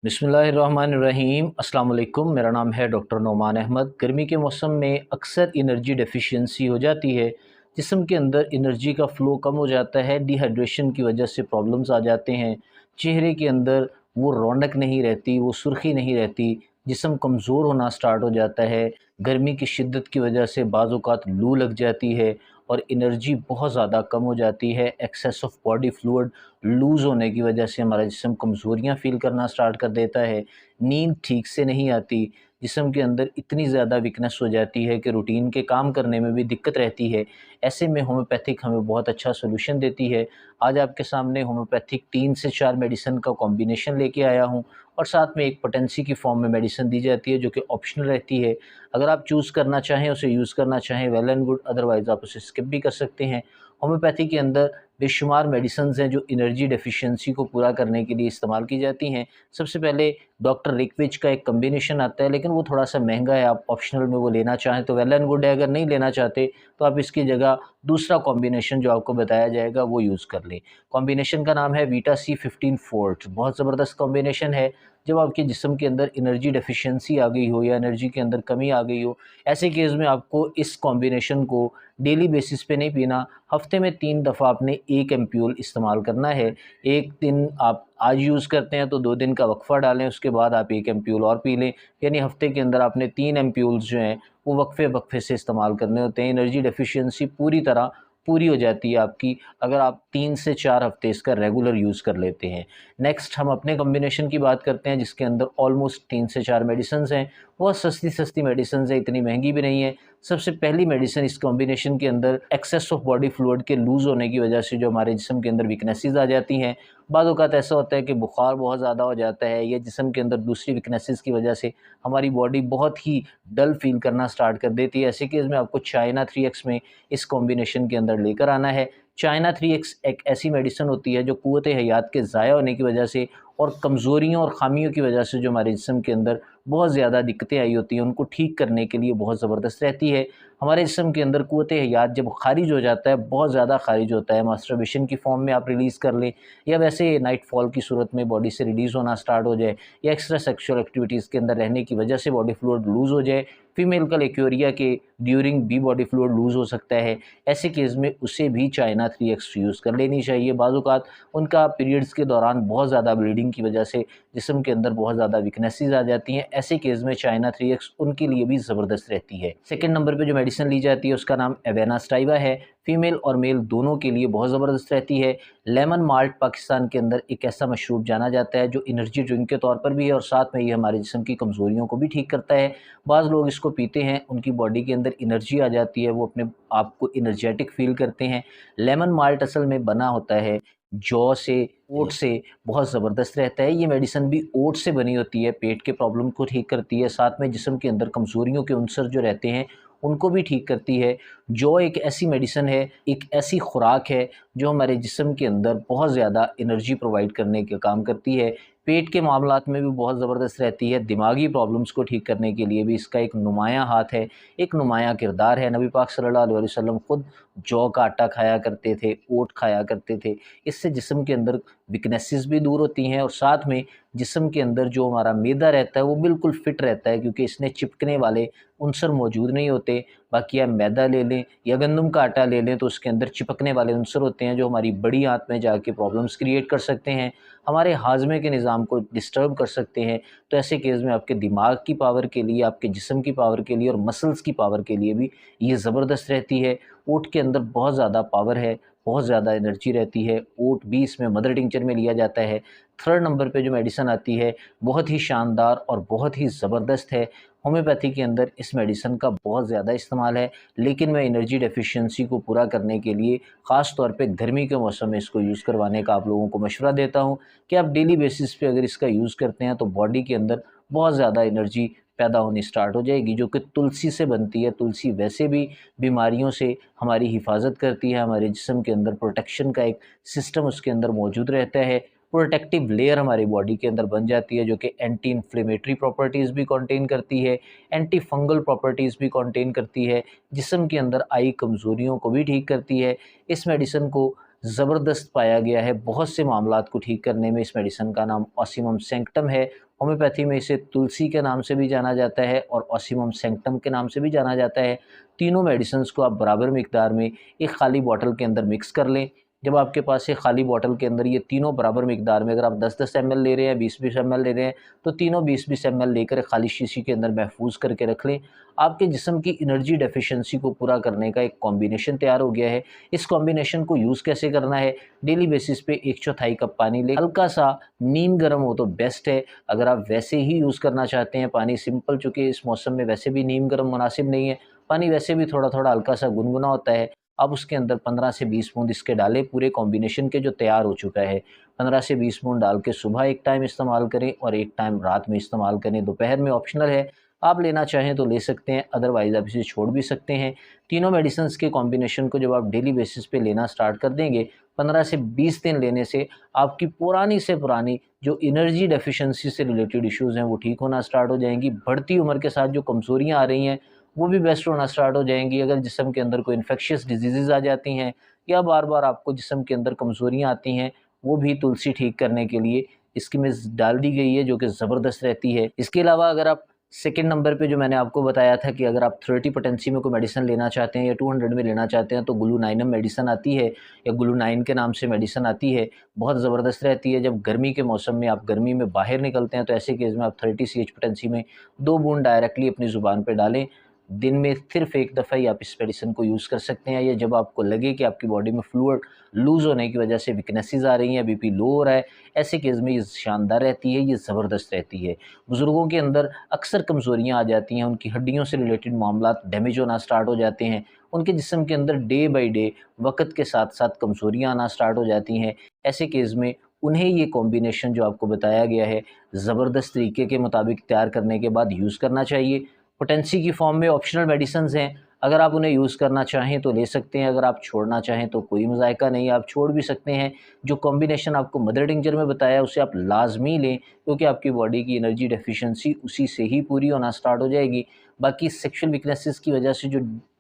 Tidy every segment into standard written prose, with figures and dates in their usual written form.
बिस्मिल्लाहिर्रहमानिर्रहीम अस्सलाम वालेकुम। मेरा नाम है डॉक्टर नोमान अहमद। गर्मी के मौसम में अक्सर एनर्जी डेफिशिएंसी हो जाती है। जिस्म के अंदर एनर्जी का फ़्लो कम हो जाता है। डिहाइड्रेशन की वजह से प्रॉब्लम्स आ जाते हैं। चेहरे के अंदर वो रौनक नहीं रहती, वो सुर्खी नहीं रहती। जिस्म कमज़ोर होना स्टार्ट हो जाता है। गर्मी की शिद्दत की वजह से बाज़ औक़ात लू लग जाती है और एनर्जी बहुत ज़्यादा कम हो जाती है। Excess of body fluid lose होने की वजह से हमारा जिस्म कमज़ोरियाँ फ़ील करना स्टार्ट कर देता है। नींद ठीक से नहीं आती। जिस्म के अंदर इतनी ज़्यादा वीकनेस हो जाती है कि रूटीन के काम करने में भी दिक्कत रहती है। ऐसे में होम्योपैथिक हमें बहुत अच्छा सॉल्यूशन देती है। आज आपके सामने होम्योपैथिक 3 से 4 मेडिसिन का कॉम्बिनेशन लेके आया हूँ और साथ में एक पोटेंसी की फ़ॉर्म में मेडिसिन दी जाती है जो कि ऑप्शनल रहती है। अगर आप चूज़ करना चाहें, उसे यूज़ करना चाहें, वेल एंड गुड, अदरवाइज़ आप उसे स्किप भी कर सकते हैं। होम्योपैथी के अंदर बेशुमार मेडिसिन्स हैं जो एनर्जी डेफिशिएंसी को पूरा करने के लिए इस्तेमाल की जाती हैं। सबसे पहले डॉक्टर रिकविच का एक कॉम्बिनेशन आता है, लेकिन वो थोड़ा-सा महँगा है। आप ऑप्शनल में वो लेना चाहें तो वेल एंड गुड है, अगर नहीं लेना चाहते तो आप इसकी जगह दूसरा कॉम्बिनेशन जो आपको बताया जाएगा वो यूज़ कर लें। कॉम्बिनेशन का नाम है वीटा सी 15 फोर्ट। बहुत ज़बरदस्त कॉम्बिनेशन है। जब आपके जिस्म के अंदर एनर्जी डेफिशिएंसी आ गई हो या एनर्जी के अंदर कमी आ गई हो, ऐसे केस में आपको इस कॉम्बिनेशन को डेली बेसिस पे नहीं पीना। हफ़्ते में 3 दफ़ा आपने 1 एम्प्यूल इस्तेमाल करना है। 1 दिन आप आज यूज़ करते हैं तो 2 दिन का वक़फ़ा डालें, उसके बाद आप 1 एम्प्यूल और पी लें। यानी हफ़्ते के अंदर आपने 3 एम्प्यूल्स जो हैं वो वक़फ़े-वक़फ़े से इस्तेमाल करने होते हैं। एनर्जी डेफिशिएंसी पूरी तरह पूरी हो जाती है आपकी, अगर आप 3 से 4 हफ़्ते इसका रेगुलर यूज़ कर लेते हैं। नेक्स्ट हम अपने कॉम्बिनेशन की बात करते हैं जिसके अंदर ऑलमोस्ट 3 से 4 मेडिसिन्स हैं। बहुत सस्ती-सस्ती मेडिसिन्स हैं, इतनी महँगी भी नहीं है। सबसे पहली मेडिसिन इस कॉम्बिनेशन के अंदर एक्सेस ऑफ बॉडी फ्लूइड के लूज़ होने की वजह से जो हमारे जिस्म के अंदर वीकनेसेस आ जाती हैं। बाद औक़ात ऐसा होता है कि बुखार बहुत ज़्यादा हो जाता है या जिस्म के अंदर दूसरी वीकनेसेस की वजह से हमारी बॉडी बहुत ही डल फ़ील करना स्टार्ट कर देती है। ऐसे केस में आपको चाइना 3x में इस कॉम्बिनेशन के अंदर लेकर आना है। चाइना 3x एक ऐसी मेडिसिन होती है जो क़ुव्वत हयात के ज़ाया होने की वजह से और कमज़ोरियों और ख़ामियों की वजह से जो हमारे जिस्म के अंदर बहुत ज़्यादा दिक्कतें आई होती हैं, उनको ठीक करने के लिए बहुत ज़बरदस्त रहती है। हमारे जिस्म के अंदर क़ुव्वत हयात जब ख़ारिज हो जाता है, बहुत ज़्यादा ख़ारिज होता है, मास्टरबेशन की फ़ॉर्म में आप रिलीज़ कर लें या वैसे नाइट फॉल की सूरत में बॉडी से रिलीज़ होना स्टार्ट हो जाए या एक्स्ट्रा सेक्सुअल एक्टिविटीज़ के अंदर रहने की वजह से बॉडी फ्लूइड लूज़ हो जाए, फीमेल का एक्वेरिया के ड्यूरिंग भी बॉडी फ्लूइड लूज़ हो सकता है। ऐसे केस में उसे भी चाइना 3x यूज़ कर लेनी चाहिए। बाज़ औक़ात उनका पीरियड्स के दौरान बहुत ज़्यादा ब्लीडिंग की वजह से जिस्म के अंदर बहुत ज़्यादा वीकनेसेस आ जाती हैं। ऐसे केस में चाइना 3x उनके लिए भी ज़बरदस्त रहती है। सेकंड नंबर पे जो मेडिसिन ली जाती है उसका नाम एवेना स्टाइवा है। फीमेल और मेल दोनों के लिए बहुत ज़बरदस्त रहती है। लेमन माल्ट पाकिस्तान के अंदर एक ऐसा मशरूब जाना जाता है जो एनर्जी ड्रिंक के तौर पर भी है और साथ में ये हमारे जिस्म की कमज़ोरियों को भी ठीक करता है। बाज़ लोग इसको पीते हैं, उनकी बॉडी के अंदर एनर्जी आ जाती है, वो अपने आप को एनर्जेटिक फ़ील करते हैं। लेमन माल्ट असल में बना होता है जौ से, ओट से, बहुत ज़बरदस्त रहता है। ये मेडिसिन भी ओट से बनी होती है, पेट के प्रॉब्लम को ठीक करती है, साथ में जिस्म के अंदर कमज़ोरियों के उनसर जो रहते हैं उनको भी ठीक करती है। जौ एक ऐसी मेडिसिन है, एक ऐसी खुराक है जो हमारे जिस्म के अंदर बहुत ज़्यादा एनर्जी प्रोवाइड करने का काम करती है। पेट के मामलात में भी बहुत ज़बरदस्त रहती है। दिमागी प्रॉब्लम्स को ठीक करने के लिए भी इसका एक नुमायाँ हाथ है, एक नुमायाँ किरदार है। नबी पाक सल्लल्लाहु अलैहि वसल्लम ख़ुद जौ का आटा खाया करते थे, ओट खाया करते थे। इससे जिस्म के अंदर वीकनेसेस भी दूर होती हैं और साथ में जिस्म के अंदर जो हमारा मैदा रहता है वो बिल्कुल फ़िट रहता है, क्योंकि इसमें चिपकने वाले उनसर मौजूद नहीं होते। बाकी आप मैदा ले लें या गंदम का आटा ले लें तो उसके अंदर चिपकने वाले उनसर होते हैं जो हमारी बड़ी आंत में जाके प्रॉब्लम्स क्रिएट कर सकते हैं, हमारे हाज़मे के निज़ाम को डिस्टर्ब कर सकते हैं। तो ऐसे केस में आपके दिमाग की पावर के लिए, आपके जिस्म की पावर के लिए और मसल्स की पावर के लिए भी ये ज़बरदस्त रहती है। ओट के अंदर बहुत ज़्यादा पावर है, बहुत ज़्यादा एनर्जी रहती है। ओट भी इसमें मदर टिंचर में लिया जाता है। थर्ड नंबर पे जो मेडिसिन आती है बहुत ही शानदार और बहुत ही ज़बरदस्त है। होम्योपैथी के अंदर इस मेडिसिन का बहुत ज़्यादा इस्तेमाल है, लेकिन मैं एनर्जी डेफिशिएंसी को पूरा करने के लिए ख़ास तौर पे गर्मी के मौसम में इसको यूज़ करवाने का आप लोगों को मशवरा देता हूँ कि आप डेली बेसिस पे अगर इसका यूज़ करते हैं तो बॉडी के अंदर बहुत ज़्यादा एनर्जी पैदा होनी स्टार्ट हो जाएगी, जो कि तुलसी से बनती है। तुलसी वैसे भी बीमारियों से हमारी हिफाजत करती है, हमारे जिस्म के अंदर प्रोटेक्शन का एक सिस्टम उसके अंदर मौजूद रहता है। प्रोटेक्टिव लेयर हमारी बॉडी के अंदर बन जाती है जो कि एंटी इन्फ्लेमेटरी प्रॉपर्टीज़ भी कंटेन करती है, एंटी फंगल प्रॉपर्टीज़ भी कंटेन करती है, जिस्म के अंदर आई कमज़ोरियों को भी ठीक करती है। इस मेडिसिन को ज़बरदस्त पाया गया है बहुत से मामलात को ठीक करने में। इस मेडिसिन का नाम ऑसिमम सैंक्टम है। होम्योपैथी में इसे तुलसी के नाम से भी जाना जाता है और ऑसिमम सैंक्टम के नाम से भी जाना जाता है। तीनों मेडिसिन्स को आप बराबर मिकदार में एक खाली बॉटल के अंदर मिक्स कर लें। जब आपके पास एक खाली बॉटल के अंदर ये तीनों बराबर मिकदार में, अगर आप 10-10 एमएल ले रहे हैं, 20-20 एमएल ले रहे हैं, तो तीनों 20-20 एमएल लेकर एक खाली शीशी के अंदर महफूज करके रख लें। आपके जिस्म की एनर्जी डेफिशिएंसी को पूरा करने का एक कॉम्बिनेशन तैयार हो गया है। इस कॉम्बिनेशन को यूज़ कैसे करना है? डेली बेसिस पे 1/4 कप पानी लें, हल्का सा नीम गर्म हो तो बेस्ट है। अगर आप वैसे ही यूज़ करना चाहते हैं पानी सिंपल, चूँकि इस मौसम में वैसे भी नीम गर्म मुनासिब नहीं है, पानी वैसे भी थोड़ा-थोड़ा हल्का सा गुनगुना होता है, आप उसके अंदर 15 से 20 बूँद इसके डालें, पूरे कॉम्बिनेशन के जो तैयार हो चुका है। 15 से 20 बूँद डाल के सुबह एक टाइम इस्तेमाल करें और एक टाइम रात में इस्तेमाल करें। दोपहर में ऑप्शनल है, आप लेना चाहें तो ले सकते हैं, अदरवाइज़ आप इसे छोड़ भी सकते हैं। तीनों मेडिसिन्स के कॉम्बिनेशन को जब आप डेली बेसिस पे लेना स्टार्ट कर देंगे, 15 से 20 दिन लेने से आपकी पुरानी से पुरानी जो एनर्जी डेफिशिएंसी से रिलेटेड इश्यूज़ हैं वो ठीक होना स्टार्ट हो जाएँगी। बढ़ती उम्र के साथ जो कमज़ोरियाँ आ रही हैं वो भी बेस्ट होना स्टार्ट हो जाएँगी। अगर जिस्म के अंदर कोई इन्फेक्शियस डिजीज़ेज़ आ जाती हैं या बार-बार आपको जिस्म के अंदर कमज़ोरियाँ आती हैं, वो भी तुलसी ठीक करने के लिए इसकी में डाल दी गई है, जो कि ज़बरदस्त रहती है। इसके अलावा अगर आप सेकंड नंबर पे जो मैंने आपको बताया था कि अगर आप 30 पोटेंसी में कोई मेडिसिन लेना चाहते हैं या 200 में लेना चाहते हैं, तो ग्लूनाइनम मेडिसिन आती है या ग्लूनाइन के नाम से मेडिसिन आती है, बहुत ज़बरदस्त रहती है। जब गर्मी के मौसम में आप गर्मी में बाहर निकलते हैं तो ऐसे केस में आप 30 सीएच पोटेंसी में 2 बूंद डायरेक्टली अपनी ज़ुबान पे डालें। दिन में सिर्फ़ एक दफ़ा ही आप इस मेडिसिन को यूज़ कर सकते हैं, या जब आपको लगे कि आपकी बॉडी में फ्लूइड लूज़ होने की वजह से वीकनेसेस आ रही हैं, बीपी लो हो रहा है, ऐसे केस में ये शानदार रहती है, ये ज़बरदस्त रहती है। बुज़ुर्गों के अंदर अक्सर कमज़ोरियाँ आ जाती हैं, उनकी हड्डियों से रिलेटेड मामलात डैमेज होना स्टार्ट हो जाते हैं, उनके जिस्म के अंदर डे बाय डे वक़्त के साथ-साथ कमज़ोरियाँ आना स्टार्ट हो जाती हैं। ऐसे केस में उन्हें ये कॉम्बिनेशन जो आपको बताया गया है, ज़बरदस्त तरीके के मुताबिक तैयार करने के बाद यूज़ करना चाहिए। पोटेंसी की फ़ॉर्म में ऑप्शनल मेडिसिन्स हैं, अगर आप उन्हें यूज़ करना चाहें तो ले सकते हैं, अगर आप छोड़ना चाहें तो कोई मज़ायका नहीं, आप छोड़ भी सकते हैं। जो कॉम्बिनेशन आपको मदर टिंचर में बताया उसे आप लाज़मी लें, क्योंकि आपकी बॉडी की एनर्जी डेफिशिएंसी उसी से ही पूरी होना स्टार्ट हो जाएगी। बाकी सेक्सुअल वीकनेसेस की वजह से जो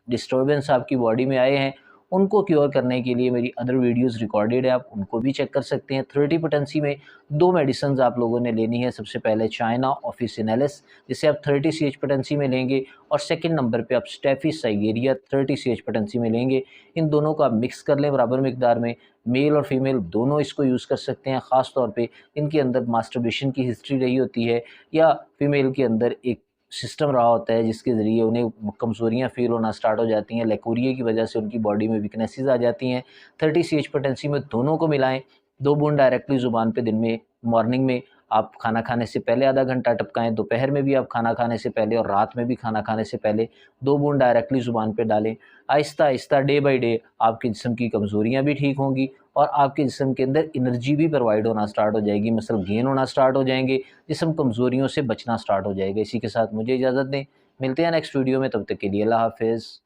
डिस्टर्बेंस आपकी बॉडी में आए हैं, उनको क्योर करने के लिए मेरी अदर वीडियोज़ रिकॉर्डेड है, आप उनको भी चेक कर सकते हैं। 30 पोटेंसी में 2 मेडिसिन्स आप लोगों ने लेनी है। सबसे पहले चाइना ऑफिसिनालिस, जिसे आप 30 सीएच पोटेंसी में लेंगे, और सेकंड नंबर पे आप स्टेफिस साइगेरिया 30 सीएच पोटेंसी में लेंगे। इन दोनों को आप मिक्स कर लें बराबर मिकदार में। मेल और फीमेल दोनों इसको यूज़ कर सकते हैं, ख़ास तौर पे इनके अंदर मास्टरबेशन की हिस्ट्री रही होती है, या फीमेल के अंदर एक सिस्टम रहा होता है जिसके ज़रिए उन्हें कमज़ोरियाँ फ़ील होना स्टार्ट हो जाती हैं, लेकोरिया की वजह से उनकी बॉडी में वीकनेसेस आ जाती हैं। 30 सीएच पोटेंसी में दोनों को मिलाएँ, 2 बूंद डायरेक्टली ज़ुबान पे दिन में मॉर्निंग में आप खाना खाने से पहले आधा घंटा टपकाएँ, दोपहर में भी आप खाना खाने से पहले और रात में भी खाना खाने से पहले 2 बूंद डायरेक्टली ज़ुबान पे डालें। आहिस्ता-आहिस्ता डे बाय डे आपके जिस्म की कमज़ोरियाँ भी ठीक होंगी और आपके जिस्म के अंदर एनर्जी भी प्रोवाइड होना स्टार्ट हो जाएगी, मसल गेन होना स्टार्ट हो जाएँगे, जिस्म कमज़ोरियों से बचना स्टार्ट हो जाएगा। इसी के साथ मुझे इजाज़त दें, मिलते हैं नेक्स्ट वीडियो में, तब तक के लिए अल्लाह हाफ़िज़।